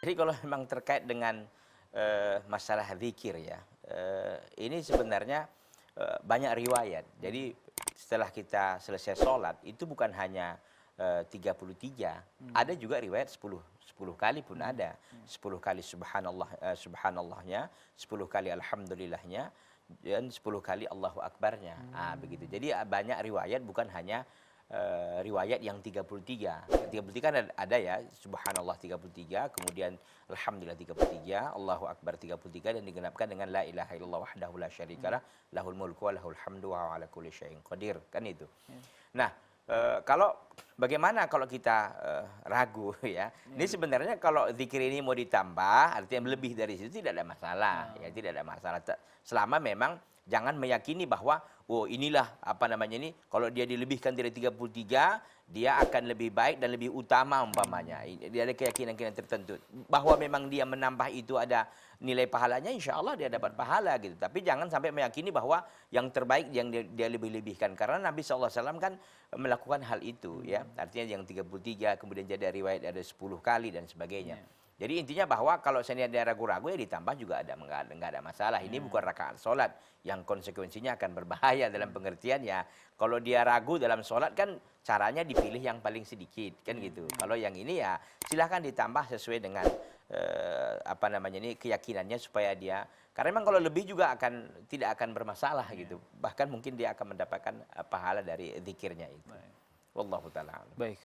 Jadi kalau memang terkait dengan masalah zikir ya, ini sebenarnya banyak riwayat. Jadi setelah kita selesai sholat itu bukan hanya 33, ada juga riwayat 10 kali pun ada. 10 kali subhanallah, subhanallahnya, 10 kali alhamdulillahnya, dan 10 kali Allahu Akbarnya. Begitu. Jadi banyak riwayat, bukan hanya riwayat yang 33. 33 kan ada ya, subhanallah 33, kemudian alhamdulillah 33, Allahu Akbar 33, dan digenapkan dengan la ilaha illallah wahdahu la syarikalah, lahul mulku wa lahul hamdu wa ala kulli syai'in qadir, kan itu. Nah, kalau bagaimana kalau kita ragu ya. Ini sebenarnya kalau zikir ini mau ditambah, artinya lebih dari situ tidak ada masalah, ya tidak ada masalah. Selama memang jangan meyakini bahwa oh inilah apa namanya ini, kalau dia dilebihkan dari 33 dia akan lebih baik dan lebih utama umpamanya. Dia ada keyakinan-keyakinan tertentu bahwa memang dia menambah itu ada nilai pahalanya, insya Allah dia dapat pahala gitu. Tapi jangan sampai meyakini bahwa yang terbaik yang dia lebih-lebihkan, karena Nabi SAW kan melakukan hal itu ya. Artinya yang 33 kemudian jadi riwayat ada 10 kali dan sebagainya. Jadi intinya bahwa kalau saya ada ragu-ragu ya ditambah juga enggak ada masalah. Ini bukan rakaat sholat yang konsekuensinya akan berbahaya dalam pengertian ya. Kalau dia ragu dalam sholat kan caranya dipilih yang paling sedikit kan gitu. Kalau yang ini ya silahkan ditambah sesuai dengan apa namanya ini keyakinannya, supaya dia, karena memang kalau lebih juga tidak akan bermasalah gitu. Bahkan mungkin dia akan mendapatkan pahala dari zikirnya itu. Wallahu taala. Baik,